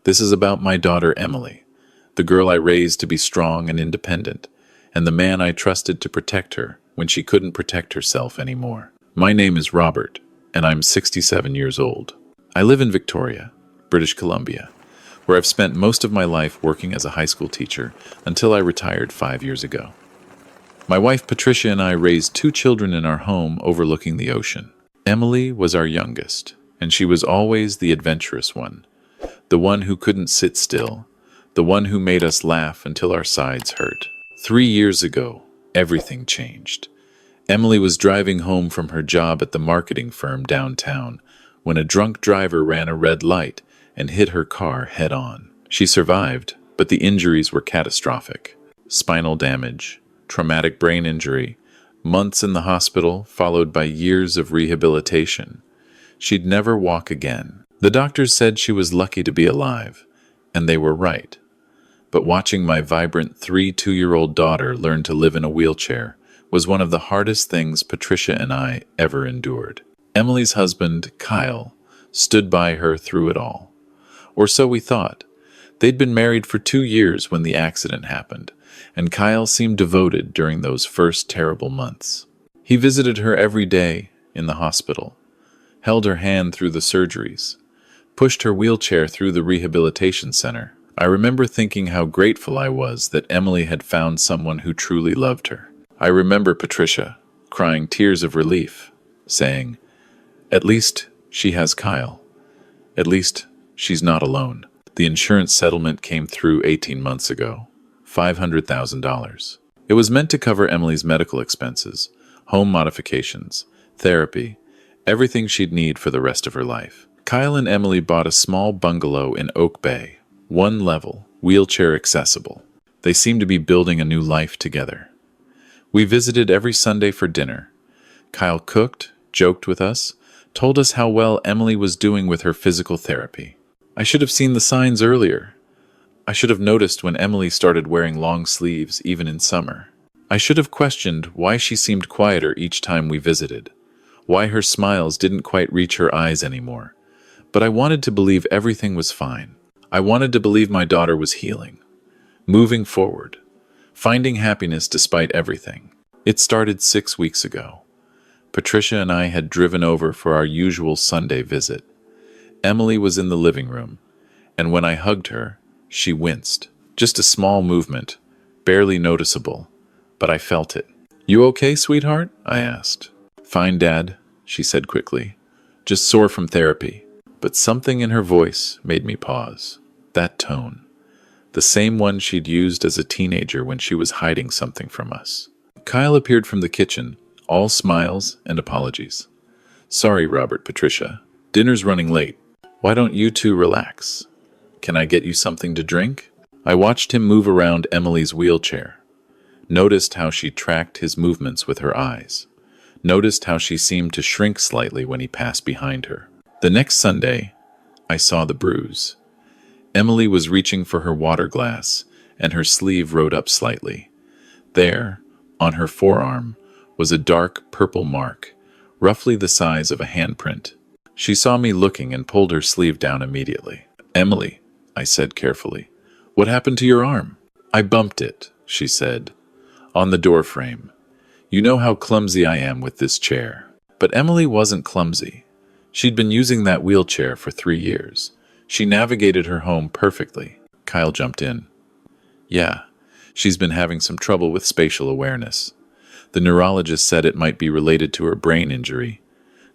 This is about my daughter Emily, the girl I raised to be strong and independent, and the man I trusted to protect her when she couldn't protect herself anymore. My name is Robert, and I'm 67 years old. I live in Victoria, British Columbia, where I've spent most of my life working as a high school teacher until I retired 5 years ago. My wife Patricia and I raised 2 children in our home overlooking the ocean. Emily was our youngest, and she was always the adventurous one, the one who couldn't sit still, the one who made us laugh until our sides hurt. 3 years ago, everything changed. Emily was driving home from her job at the marketing firm downtown when a drunk driver ran a red light and hit her car head-on. She survived, but the injuries were catastrophic. Spinal damage, traumatic brain injury, months in the hospital followed by years of rehabilitation. She'd never walk again. The doctors said she was lucky to be alive, and they were right. But watching my vibrant 2-year-old daughter learn to live in a wheelchair was one of the hardest things Patricia and I ever endured. Emily's husband, Kyle, stood by her through it all. Or so we thought. They'd been married for 2 years when the accident happened, and Kyle seemed devoted during those first terrible months. He visited her every day in the hospital, held her hand through the surgeries, pushed her wheelchair through the rehabilitation center. I remember thinking how grateful I was that Emily had found someone who truly loved her. I remember Patricia crying tears of relief, saying, "At least she has Kyle. At least she's not alone." The insurance settlement came through 18 months ago. $500,000. It was meant to cover Emily's medical expenses, home modifications, therapy, everything she'd need for the rest of her life. Kyle and Emily bought a small bungalow in Oak Bay, 1 level, wheelchair accessible. They seemed to be building a new life together. We visited every Sunday for dinner. Kyle cooked, joked with us, told us how well Emily was doing with her physical therapy. I should have seen the signs earlier. I should have noticed when Emily started wearing long sleeves even in summer. I should have questioned why she seemed quieter each time we visited, why her smiles didn't quite reach her eyes anymore. But I wanted to believe everything was fine. I wanted to believe my daughter was healing, moving forward, finding happiness despite everything. It started 6 weeks ago. Patricia and I had driven over for our usual Sunday visit. Emily was in the living room, and when I hugged her, she winced. Just a small movement, barely noticeable, but I felt it. "You okay, sweetheart?" I asked. "Fine, Dad," she said quickly. "Just sore from therapy." But something in her voice made me pause. That tone. The same one she'd used as a teenager when she was hiding something from us. Kyle appeared from the kitchen, all smiles and apologies. "Sorry, Robert, Patricia. Dinner's running late. Why don't you two relax? Can I get you something to drink?" I watched him move around Emily's wheelchair. Noticed how she tracked his movements with her eyes. Noticed how she seemed to shrink slightly when he passed behind her. The next Sunday, I saw the bruise. Emily was reaching for her water glass, and her sleeve rode up slightly. There, on her forearm, was a dark purple mark, roughly the size of a handprint. She saw me looking and pulled her sleeve down immediately. "Emily," I said carefully, "what happened to your arm?" "I bumped it," she said, "on the door frame. You know how clumsy I am with this chair." But Emily wasn't clumsy. She'd been using that wheelchair for 3 years. She navigated her home perfectly. Kyle jumped in. "Yeah, she's been having some trouble with spatial awareness. The neurologist said it might be related to her brain injury.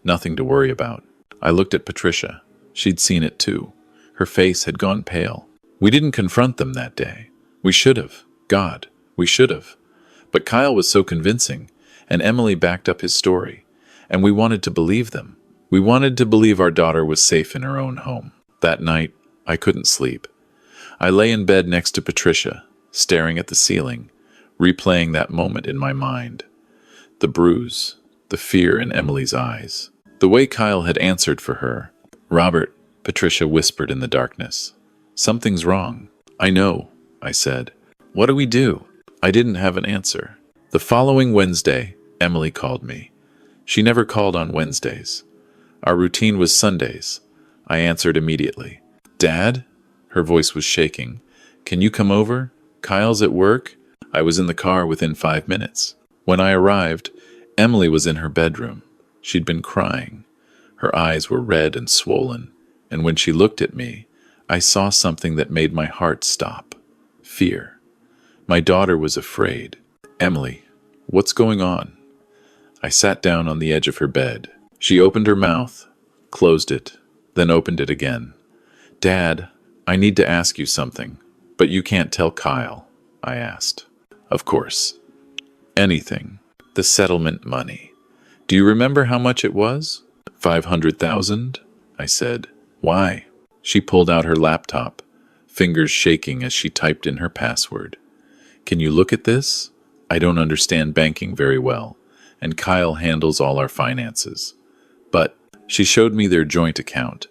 Nothing to worry about." I looked at Patricia. She'd seen it too. Her face had gone pale. We didn't confront them that day. We should have. God, we should have. But Kyle was so convincing, and Emily backed up his story, and we wanted to believe them. We wanted to believe our daughter was safe in her own home. That night, I couldn't sleep. I lay in bed next to Patricia, staring at the ceiling, replaying that moment in my mind. The bruise, the fear in Emily's eyes, the way Kyle had answered for her. "Robert," Patricia whispered in the darkness. "Something's wrong." "I know," I said. "What do we do?" I didn't have an answer. The following Wednesday, Emily called me. She never called on Wednesdays. Our routine was Sundays. I answered immediately. "Dad?" Her voice was shaking. Can you come over? Kyle's at work? I was in the car within 5 minutes. When I arrived, Emily was in her bedroom. She'd been crying. Her eyes were red and swollen, and when she looked at me, I saw something that made my heart stop. Fear. My daughter was afraid. Emily, what's going on? I sat down on the edge of her bed. She opened her mouth, closed it, then opened it again. Dad, I need to ask you something, but you can't tell Kyle, I asked. Of course. Anything. The settlement money. Do you remember how much it was? 500,000, I said. Why? She pulled out her laptop, fingers shaking as she typed in her password. Can you look at this? I don't understand banking very well, and Kyle handles all our finances. But she showed me their joint account.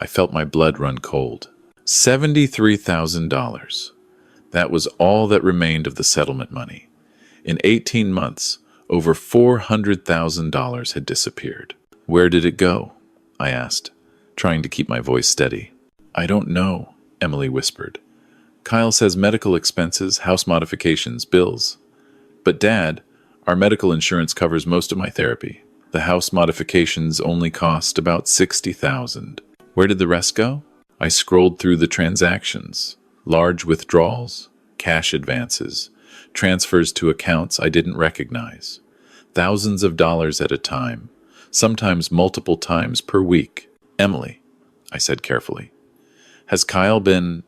I felt my blood run cold. $73,000. That was all that remained of the settlement money. In 18 months, over $400,000 had disappeared. Where did it go? I asked, trying to keep my voice steady. I don't know, Emily whispered. Kyle says medical expenses, house modifications, bills. But Dad, our medical insurance covers most of my therapy. The house modifications only cost about $60,000. Where did the rest go? I scrolled through the transactions. Large withdrawals, cash advances, transfers to accounts I didn't recognize. Thousands of dollars at a time, sometimes multiple times per week. Emily, I said carefully, has Kyle been...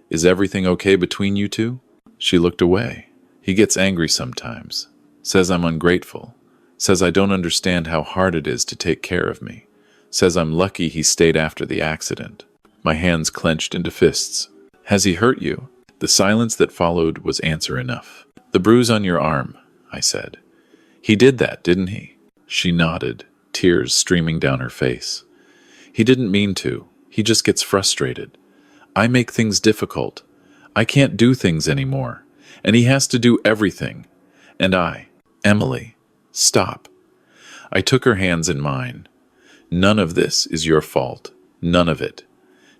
Is everything okay between you two? She looked away. He gets angry sometimes, says I'm ungrateful, says I don't understand how hard it is to take care of me, says I'm lucky he stayed after the accident. My hands clenched into fists. Has he hurt you? The silence that followed was answer enough. The bruise on your arm, I said. He did that, didn't he? She nodded, tears streaming down her face. He didn't mean to. He just gets frustrated. I make things difficult. I can't do things anymore. And he has to do everything. And Emily, stop. I took her hands in mine. None of this is your fault. None of it.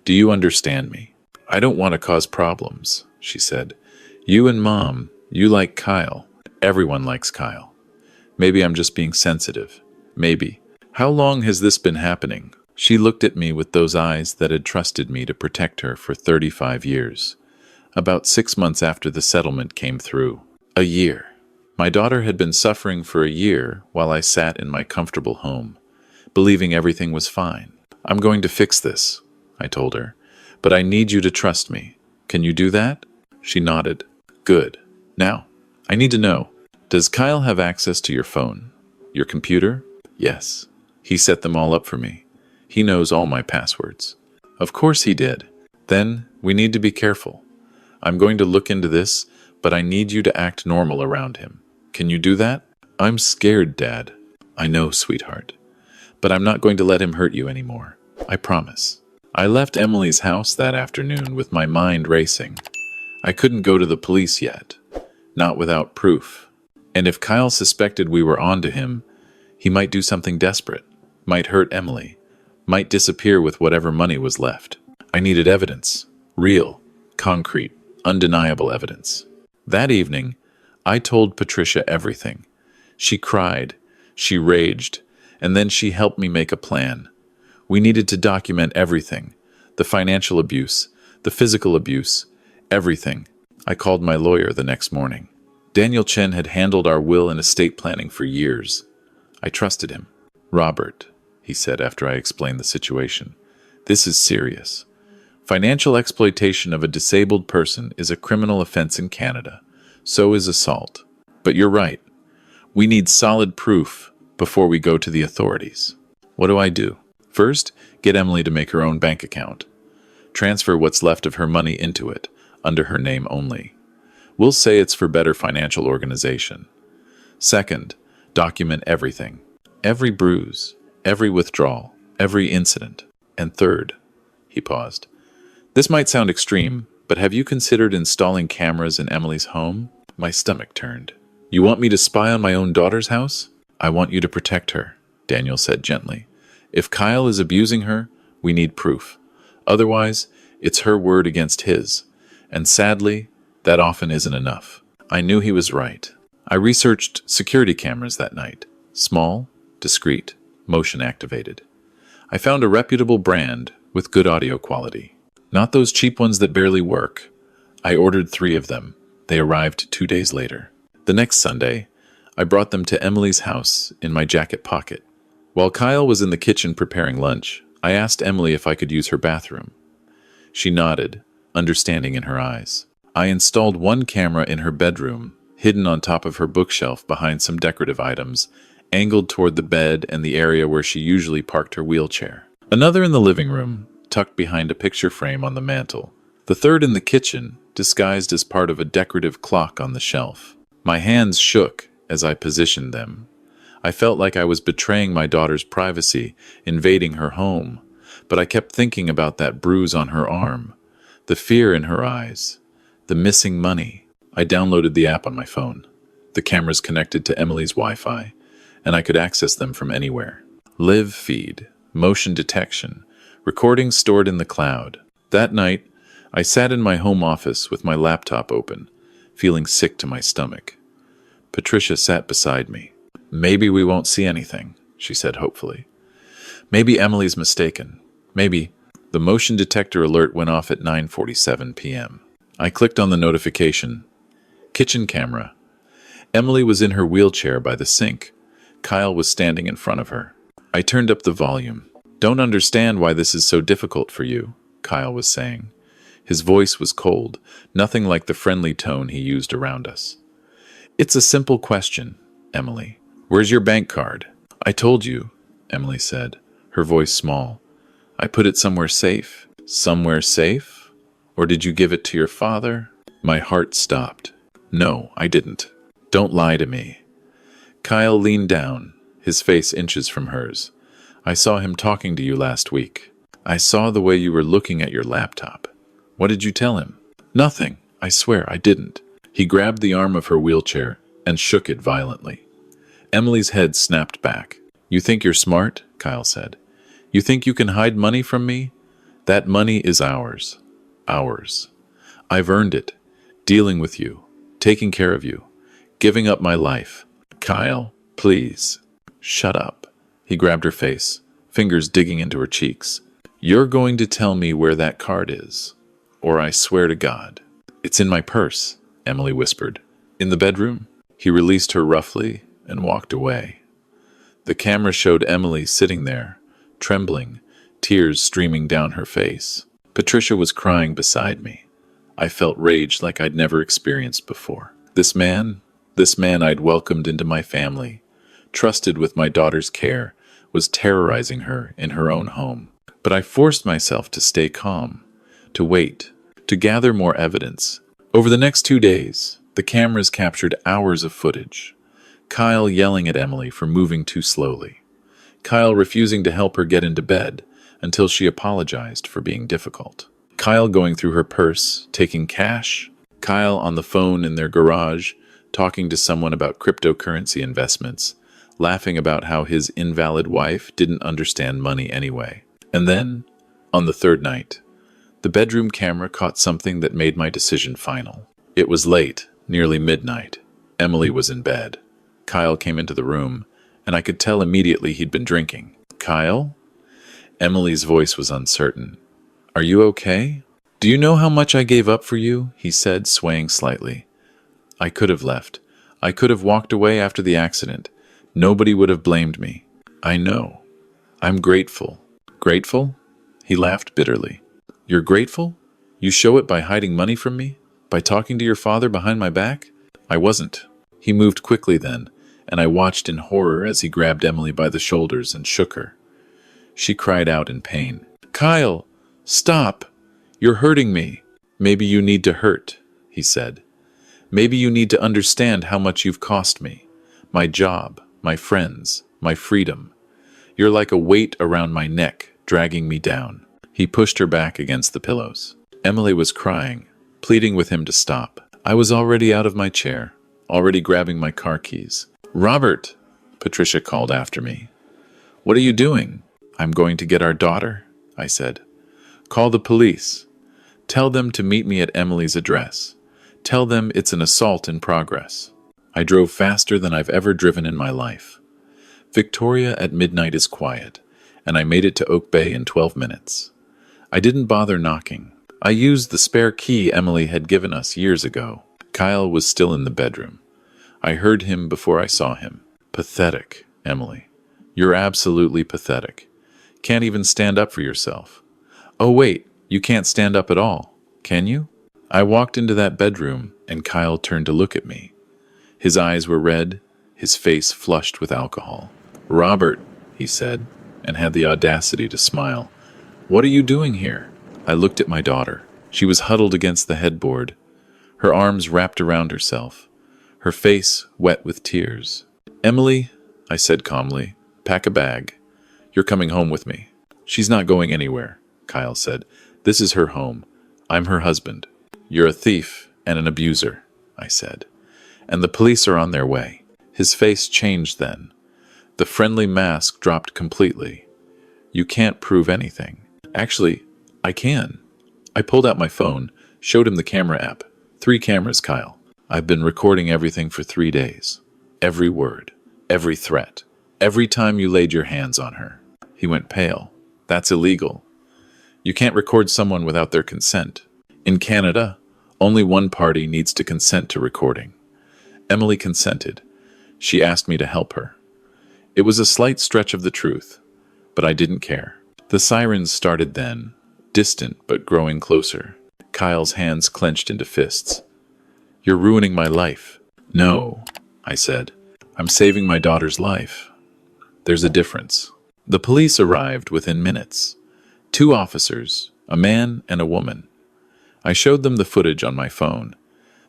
Do you understand me? I don't want to cause problems, she said. You and Mom, you like Kyle. Everyone likes Kyle. Maybe I'm just being sensitive. Maybe. How long has this been happening? She looked at me with those eyes that had trusted me to protect her for 35 years. About 6 months after the settlement came through. A year. My daughter had been suffering for a year while I sat in my comfortable home, believing everything was fine. I'm going to fix this, I told her, but I need you to trust me. Can you do that? She nodded. Good. Now, I need to know, does Kyle have access to your phone? Your computer? Yes. He set them all up for me. He knows all my passwords. Of course he did. Then we need to be careful. I'm going to look into this, but I need you to act normal around him. Can you do that? I'm scared, Dad. I know, sweetheart. But I'm not going to let him hurt you anymore. I promise. I left Emily's house that afternoon with my mind racing. I couldn't go to the police yet. Not without proof. And if Kyle suspected we were onto him, he might do something desperate. Might hurt Emily. Might disappear with whatever money was left. I needed evidence. Real, concrete, undeniable evidence. That evening, I told Patricia everything. She cried, she raged, and then she helped me make a plan. We needed to document everything. The financial abuse, the physical abuse, everything. I called my lawyer the next morning. Daniel Chen had handled our will and estate planning for years. I trusted him. Robert, he said after I explained the situation, this is serious. Financial exploitation of a disabled person is a criminal offense in Canada. So is assault. But you're right. We need solid proof before we go to the authorities. What do I do? First, get Emily to make her own bank account. Transfer what's left of her money into it, under her name only. We'll say it's for better financial organization. Second, document everything. Every bruise, every withdrawal, every incident. And third, he paused. This might sound extreme, but have you considered installing cameras in Emily's home? My stomach turned. You want me to spy on my own daughter's house? I want you to protect her, Daniel said gently. If Kyle is abusing her, we need proof. Otherwise, It's her word against his. And sadly, that often isn't enough. I knew he was right. I researched security cameras that night. Small, discreet, motion activated. I found a reputable brand with good audio quality. Not those cheap ones that barely work. I ordered 3 of them. They arrived 2 days later. The next Sunday, I brought them to Emily's house in my jacket pocket. While Kyle was in the kitchen preparing lunch, I asked Emily if I could use her bathroom. She nodded, understanding in her eyes. I installed one camera in her bedroom, hidden on top of her bookshelf behind some decorative items, angled toward the bed and the area where she usually parked her wheelchair. Another in the living room, tucked behind a picture frame on the mantel. The third in the kitchen, disguised as part of a decorative clock on the shelf. My hands shook as I positioned them. I felt like I was betraying my daughter's privacy, invading her home, but I kept thinking about that bruise on her arm, the fear in her eyes, the missing money. I downloaded the app on my phone. The cameras connected to Emily's Wi-Fi, and I could access them from anywhere. Live feed, motion detection, recordings stored in the cloud. That night, I sat in my home office with my laptop open, feeling sick to my stomach. Patricia sat beside me. "Maybe we won't see anything," she said hopefully. "Maybe Emily's mistaken. Maybe." The motion detector alert went off at 9:47 p.m. I clicked on the notification. Kitchen camera. Emily was in her wheelchair by the sink. Kyle was standing in front of her. I turned up the volume. "Don't understand why this is so difficult for you," Kyle was saying. His voice was cold, nothing like the friendly tone he used around us. "It's a simple question, Emily. Where's your bank card?" "I told you," Emily said, her voice small. "I put it somewhere safe." "Somewhere safe? Or did you give it to your father?" My heart stopped. "No, I didn't. Don't lie to me." Kyle leaned down, his face inches from hers. "I saw him talking to you last week. I saw the way you were looking at your laptop. What did you tell him?" "Nothing. I swear I didn't." He grabbed the arm of her wheelchair and shook it violently. Emily's head snapped back. "You think you're smart?" Kyle said. "You think you can hide money from me? That money is ours. Ours. I've earned it. Dealing with you. Taking care of you. Giving up my life." "Kyle, please." "Shut up." He grabbed her face, fingers digging into her cheeks. "You're going to tell me where that card is, or I swear to God." "It's in my purse," Emily whispered. "In the bedroom?" He released her roughly and walked away. The camera showed Emily sitting there, trembling, tears streaming down her face. Patricia was crying beside me. I felt rage like I'd never experienced before. This man I'd welcomed into my family, trusted with my daughter's care, was terrorizing her in her own home. But I forced myself to stay calm, to wait, to gather more evidence. Over the next 2 days, the cameras captured hours of footage. Kyle yelling at Emily for moving too slowly. Kyle refusing to help her get into bed until she apologized for being difficult. Kyle going through her purse, taking cash. Kyle on the phone in their garage, talking to someone about cryptocurrency investments, laughing about how his invalid wife didn't understand money anyway. And then, on the third night, the bedroom camera caught something that made my decision final. It was late, nearly midnight. Emily was in bed. Kyle came into the room, and I could tell immediately he'd been drinking. "Kyle?" Emily's voice was uncertain. "Are you okay?" "Do you know how much I gave up for you?" he said, swaying slightly. "I could have left. I could have walked away after the accident. Nobody would have blamed me. I know. I'm grateful." "Grateful?" He laughed bitterly. "You're grateful? You show it by hiding money from me? By talking to your father behind my back?" "I wasn't." He moved quickly then, and I watched in horror as he grabbed Emily by the shoulders and shook her. She cried out in pain. "Kyle, stop! You're hurting me." "Maybe you need to hurt," he said. "Maybe you need to understand how much you've cost me. My job, my friends, my freedom. You're like a weight around my neck, dragging me down." He pushed her back against the pillows. Emily was crying, pleading with him to stop. I was already out of my chair, already grabbing my car keys. "Robert," Patricia called after me. "What are you doing?" "I'm going to get our daughter," I said. "Call the police." Tell them to meet me at Emily's address. Tell them it's an assault in progress. I drove faster than I've ever driven in my life. Victoria at midnight is quiet, and I made it to Oak Bay in 12 minutes. I didn't bother knocking. I used the spare key Emily had given us years ago. Kyle was still in the bedroom. I heard him before I saw him. Pathetic, Emily. You're absolutely pathetic. Can't even stand up for yourself. Oh wait, you can't stand up at all, can you? I walked into that bedroom, and Kyle turned to look at me. His eyes were red, his face flushed with alcohol. Robert, he said, and had the audacity to smile. What are you doing here? I looked at my daughter. She was huddled against the headboard, her arms wrapped around herself, her face wet with tears. Emily, I said calmly, pack a bag. You're coming home with me. She's not going anywhere, Kyle said. This is her home. I'm her husband. You're a thief and an abuser, I said. And the police are on their way. His face changed then. The friendly mask dropped completely. You can't prove anything. Actually, I can. I pulled out my phone, showed him the camera app. 3 cameras, Kyle. I've been recording everything for 3 days. Every word, every threat, every time you laid your hands on her. He went pale. That's illegal. You can't record someone without their consent. In Canada, only one party needs to consent to recording. Emily consented. She asked me to help her. It was a slight stretch of the truth, but I didn't care. The sirens started then, distant but growing closer. Kyle's hands clenched into fists. You're ruining my life. No, I said. I'm saving my daughter's life. There's a difference. The police arrived within minutes. 2 officers, a man and a woman. I showed them the footage on my phone.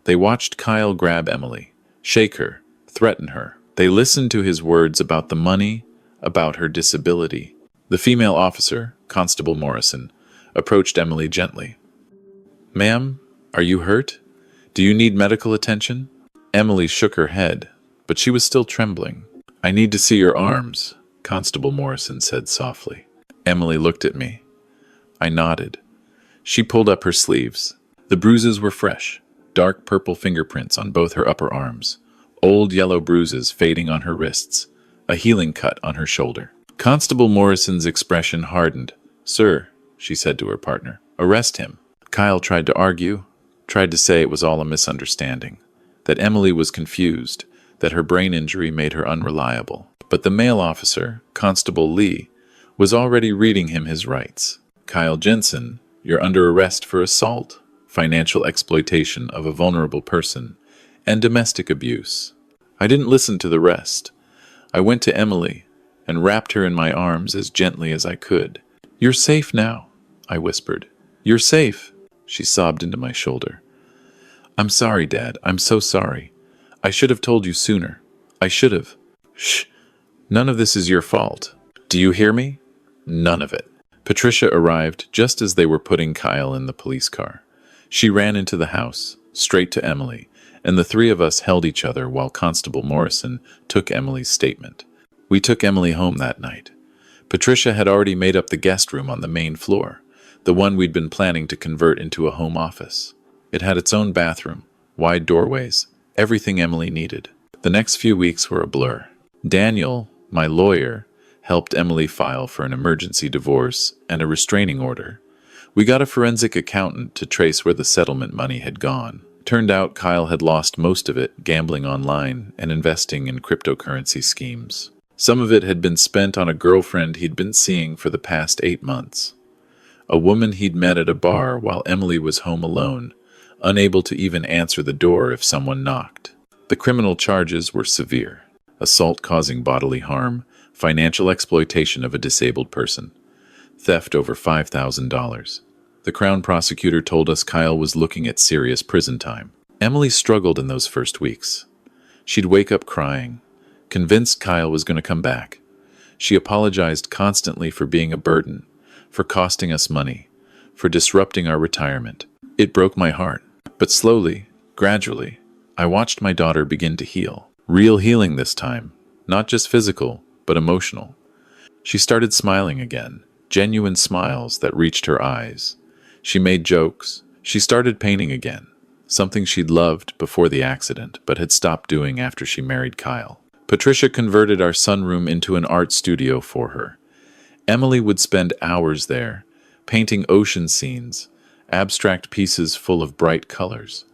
They watched Kyle grab Emily, shake her, threaten her. They listened to his words about the money, about her disability. The female officer, Constable Morrison, approached Emily gently. Ma'am, are you hurt? Do you need medical attention? Emily shook her head, but she was still trembling. I need to see your arms, Constable Morrison said softly. Emily looked at me. I nodded. She pulled up her sleeves. The bruises were fresh, dark purple fingerprints on both her upper arms, old yellow bruises fading on her wrists, a healing cut on her shoulder. Constable Morrison's expression hardened. Sir, she said to her partner, arrest him. Kyle tried to argue, tried to say it was all a misunderstanding, that Emily was confused, that her brain injury made her unreliable. But the male officer, Constable Lee, was already reading him his rights. Kyle Jensen, you're under arrest for assault, financial exploitation of a vulnerable person, and domestic abuse. I didn't listen to the rest. I went to Emily and wrapped her in my arms as gently as I could. You're safe now, I whispered. You're safe, she sobbed into my shoulder. I'm sorry, Dad. I'm so sorry. I should have told you sooner. I should have. Shh. None of this is your fault. Do you hear me? None of it. Patricia arrived just as they were putting Kyle in the police car. She ran into the house, straight to Emily, and the 3 of us held each other while Constable Morrison took Emily's statement. We took Emily home that night. Patricia had already made up the guest room on the main floor, the one we'd been planning to convert into a home office. It had its own bathroom, wide doorways, everything Emily needed. The next few weeks were a blur. Daniel, my lawyer, helped Emily file for an emergency divorce and a restraining order. We got a forensic accountant to trace where the settlement money had gone. Turned out Kyle had lost most of it gambling online and investing in cryptocurrency schemes. Some of it had been spent on a girlfriend he'd been seeing for the past 8 months. A woman he'd met at a bar while Emily was home alone, unable to even answer the door if someone knocked. The criminal charges were severe: assault causing bodily harm, financial exploitation of a disabled person, theft over $5,000. The Crown prosecutor told us Kyle was looking at serious prison time. Emily struggled in those first weeks. She'd wake up crying, convinced Kyle was going to come back. She apologized constantly for being a burden, for costing us money, for disrupting our retirement. It broke my heart. But slowly, gradually, I watched my daughter begin to heal. Real healing this time, not just physical, but emotional. She started smiling again, genuine smiles that reached her eyes. She made jokes, She started painting again, something she'd loved before the accident but had stopped doing after she married Kyle. Patricia converted our sunroom into an art studio for her. Emily would spend hours there, painting ocean scenes, abstract pieces full of bright colors.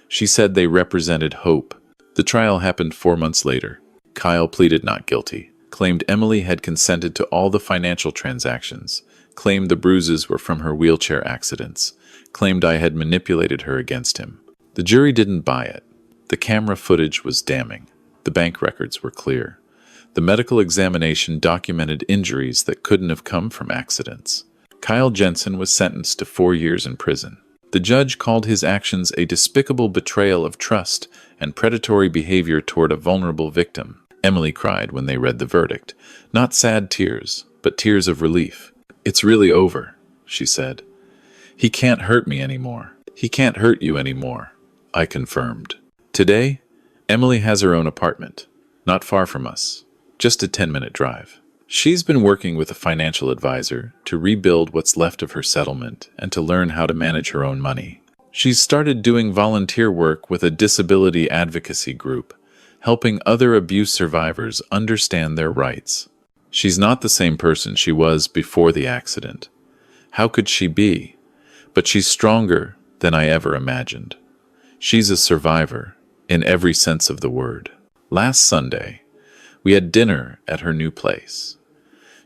She said they represented hope. The trial happened 4 months later. Kyle pleaded not guilty, claimed Emily had consented to all the financial transactions, claimed the bruises were from her wheelchair accidents, claimed I had manipulated her against him. The jury didn't buy it. The camera footage was damning. The bank records were clear. The medical examination documented injuries that couldn't have come from accidents. Kyle Jensen was sentenced to 4 years in prison. The judge called his actions a despicable betrayal of trust and predatory behavior toward a vulnerable victim. Emily cried when they read the verdict. Not sad tears, but tears of relief. "It's really over," she said. "He can't hurt me anymore. He can't hurt you anymore," I confirmed. Today, Emily has her own apartment, not far from us, just a 10-minute drive. She's been working with a financial advisor to rebuild what's left of her settlement and to learn how to manage her own money. She's started doing volunteer work with a disability advocacy group, helping other abuse survivors understand their rights. She's not the same person she was before the accident. How could she be? But she's stronger than I ever imagined. She's a survivor, in every sense of the word. Last Sunday, we had dinner at her new place.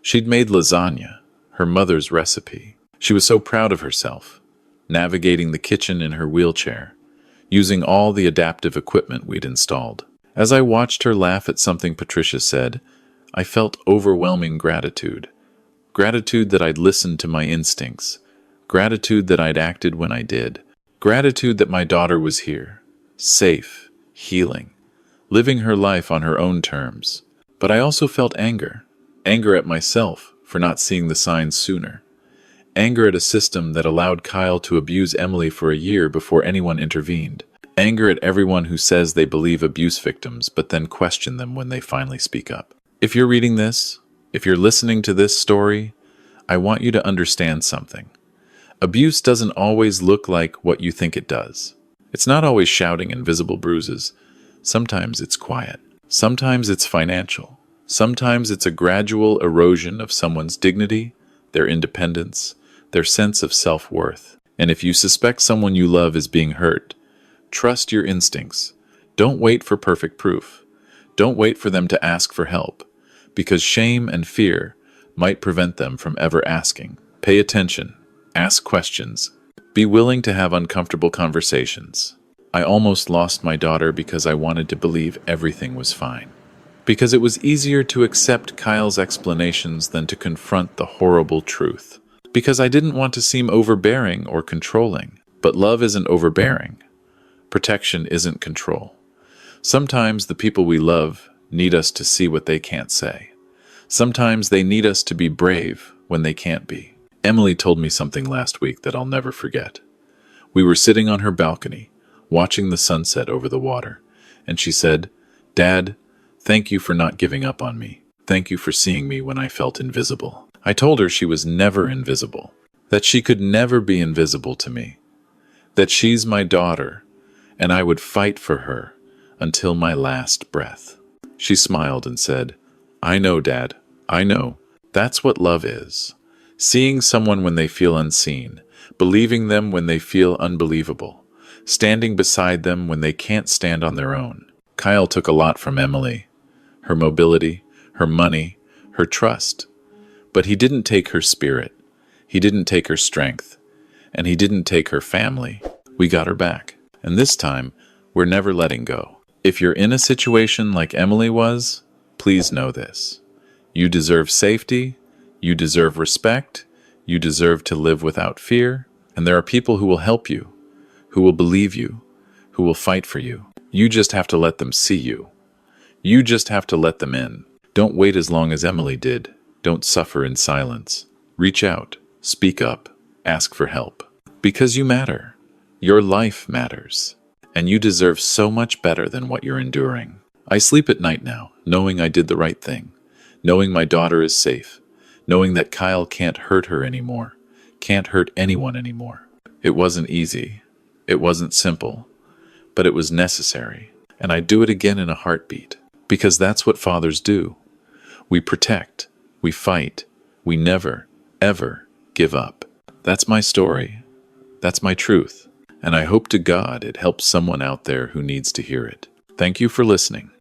She'd made lasagna, her mother's recipe. She was so proud of herself, navigating the kitchen in her wheelchair, using all the adaptive equipment we'd installed. As I watched her laugh at something Patricia said, I felt overwhelming gratitude. Gratitude that I'd listened to my instincts. Gratitude that I'd acted when I did. Gratitude that my daughter was here, safe, healing, living her life on her own terms. But I also felt anger. Anger at myself for not seeing the signs sooner. Anger at a system that allowed Kyle to abuse Emily for a year before anyone intervened. Anger at everyone who says they believe abuse victims but then question them when they finally speak up. If you're reading this, if you're listening to this story, I want you to understand something. Abuse doesn't always look like what you think it does. It's not always shouting and visible bruises. Sometimes it's quiet. Sometimes it's financial. Sometimes it's a gradual erosion of someone's dignity, their independence, their sense of self-worth. And if you suspect someone you love is being hurt, trust your instincts. Don't wait for perfect proof. Don't wait for them to ask for help, because shame and fear might prevent them from ever asking. Pay attention. Ask questions. Be willing to have uncomfortable conversations. I almost lost my daughter because I wanted to believe everything was fine. Because it was easier to accept Kyle's explanations than to confront the horrible truth. Because I didn't want to seem overbearing or controlling. But love isn't overbearing. Protection isn't control. Sometimes the people we love need us to see what they can't say. Sometimes they need us to be brave when they can't be. Emily told me something last week that I'll never forget. We were sitting on her balcony, watching the sunset over the water, and she said, "Dad, thank you for not giving up on me. Thank you for seeing me when I felt invisible." I told her she was never invisible, that she could never be invisible to me, that she's my daughter, and I would fight for her until my last breath. She smiled and said, "I know, Dad, I know. That's what love is. Seeing someone when they feel unseen, believing them when they feel unbelievable, standing beside them when they can't stand on their own." Kyle took a lot from Emily. Her mobility, her money, her trust. But he didn't take her spirit. He didn't take her strength. And he didn't take her family. We got her back. And this time, we're never letting go. If you're in a situation like Emily was, please know this. You deserve safety. You deserve respect. You deserve to live without fear. And there are people who will help you, who will believe you, who will fight for you. You just have to let them see you. You just have to let them in. Don't wait as long as Emily did. Don't suffer in silence. Reach out. Speak up. Ask for help. Because you matter. Your life matters. And you deserve so much better than what you're enduring. I sleep at night now, knowing I did the right thing. Knowing my daughter is safe. Knowing that Kyle can't hurt her anymore. Can't hurt anyone anymore. It wasn't easy. It wasn't simple. But it was necessary. And I'd do it again in a heartbeat. Because that's what fathers do. We protect. We fight. We never, ever give up. That's my story. That's my truth. And I hope to God it helps someone out there who needs to hear it. Thank you for listening.